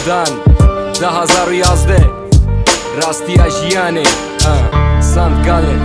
Sudan 2011 Rastiya jiyane Sant Gallen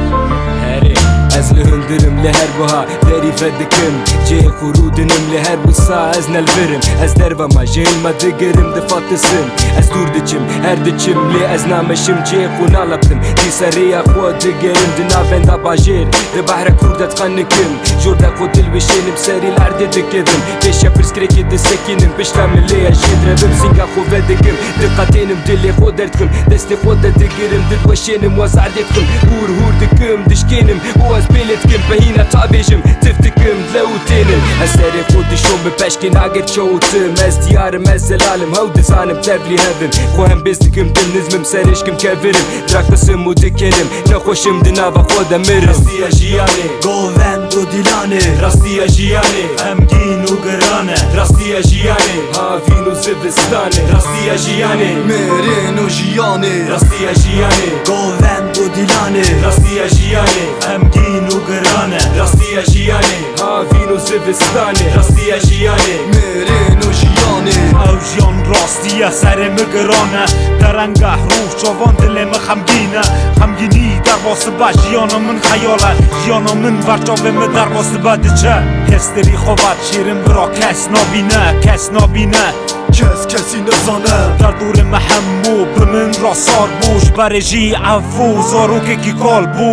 Heri Ez li hundirim li her buha deri vedikim Cê xurudinim li her bu sa ez nelvirim Ez dervama jêlma digirim di fatisın Ez dur diçim her diçim li ez nameşim Cê xu nalaptim di seriya xwe digerim Di navenda bajêr di behra Kurd etxanikim Jorda xwe dilbişênim serî lerdê dikevim Pêşa pirsgirêkê disekînim Pişta min lê jêdirevim Sînga xwe vedikim Diqetênim dilê xwe derdikim Destê xwe de digirim Dilweşênim wezar dêdikim Hûr hûr dikim dişkênim û ez pêlêdikim Behîna tabêjim tif dikim lewtênim Ez serê xwe dişom bi peşkê nagir çewtim Ez diyarim ez zelalim hew dizanim tevlî hevim Xwe hem bêz dikim dil nizmim serêşkim kevirim Drakisim û dikerim nexweşim di nava xwe de mirim Rastiya jiyanê Govend û dîlanê Rastiya jiyanê Emgîn û giran e Rastiya jiyanê havîn û zivistanê Rastiya jiyanê mêrên û jiyanê Rastiya jiyanê Govend û dîlanê Rastiya jiyanê Emgîn û giran e Rastiya jiyanê havîn û zivistanê Rastiya jiyanê mêrên û jiyanê Ew jiyan rastiye serê me giran e Derengeh rûh çavan dilê me xemgîn e Xemgînî derbasibe jiyana min xeyal e Jiyana min verçavê me derbasibe diçe Hêsterî xwevet şêrin bira kes nabîne Kes nabîne Kes kesî nezane Derdorê me hemû bi min ra sar bû Ji berê jî ev û zarokekî kal bû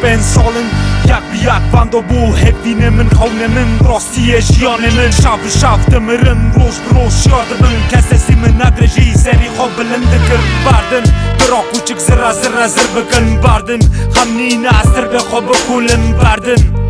25 salin yek bi yek venda bû Hevînê min xewnê min rastiyê jiyanê min Şev bi şev dimirim roj bi roj şiyar dibin Kes desî min negire jî serî xwe bilind dikir Berdin bira kûçik zirre zirre zir bikin Berdin xemnîne ez tirbê xwe bikûlin Berdin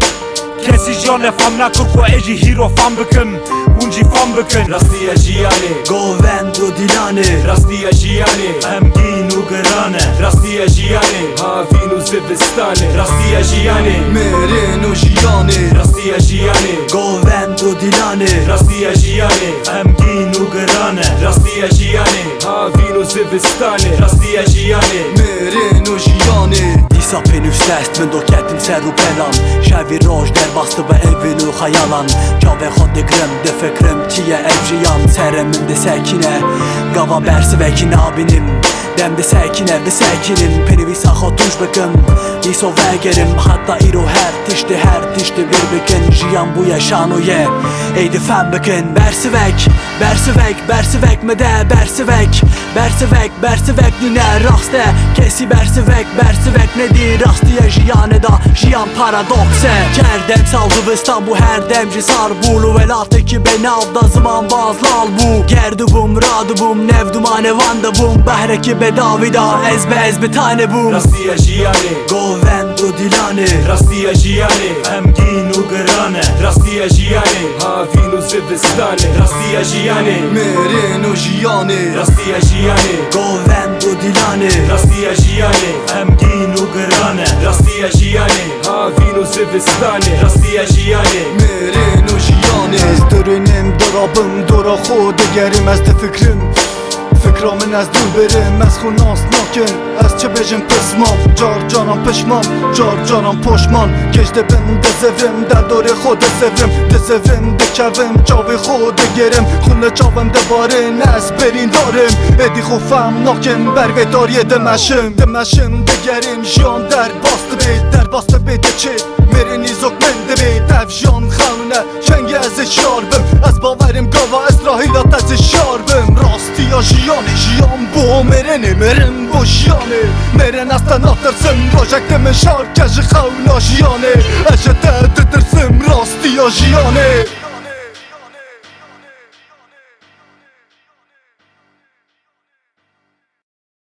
Kesî jiyanê fam nekir ku ê jî hîro fam bikim Hûn jî fam bikin Rastiya jiyanê Govend û dîlanê Rastiya jiyanê Emgîn û giran e Rastiya jiyanê havîn û zivistanê Rastiya jiyanê mêrên û jiyanê Rastiya jiyanê Govend û dîlanê Rastiya jiyanê Emgîn û giran e Rastiya jiyanê havîn û zivistanê Rastiya jiyanê mêrên û jiyanê Dîsa pênûs dest min doketim ser û pelan Şevî roj derbastı be evin û xeyalan Çavê xwe digirim di fikrim çi ye ev jiyan Serê min di sekîne Gava bersivekî nabînim Dem di sekîne di sekînin Pênivîsa xwe tûj bikim Dîso vegerim heta îro her tiştî bir bikin Jiyan bûye şanoye ey di fem bikin Bersivek bersivek bersivek me de bersivek Bersivek nîne rast e Kesî bersivek nedî Rastiye jiyanê da jiyan paradoks e Kerdem sal zivistan bû her dem jî sar bû Li welatekî benav da ziman baz lal bû Gerdibûm radibûm nev dumanê van dibûm Behrekî bedavî da ez bi tane bûm Rastiya jiyanê Govend û dîlanê Rastiya jiyanê Emgîn û giran e Rastiya jiyanê havîn û zivistanê Rastiya jiyanê mêrên û jiyanê Rastiya jiyanê Govend û dîlanê Rastiya jiyanê Emgîn û giran e Rastiya jiyanê havîn û zivistanê Rastiya jiyanê mêrên û jiyanê Ez dirînim dirabim dora xwe digerim Ez di fikrim Fikra min ez dûr birim Ez xwe nas nakim Ez çi bêjim pismam Car canan pişman Car canan poşman Geç dibim dizevim Derdorê xwe disevim dikevim Çavê xwe digerim Xune çavim dibarin Ez berîndarim Êdî xwe fem nakim Bervê dariyê dimeşim digerim Jiyan derbastı bê diçê Mêrên îzok min dibê Ev jiyan xewne Kengê ez ê şar bim Ez bawerim gava İsraîla te şar bim Rastiya jiyanê Jiyan bû mêrenê mêrin bû jiyanê Mêren ez te natirsim Rojek di min şarke ji xewna jiyanê Ez ji te ditirsim Rastiya jiyanê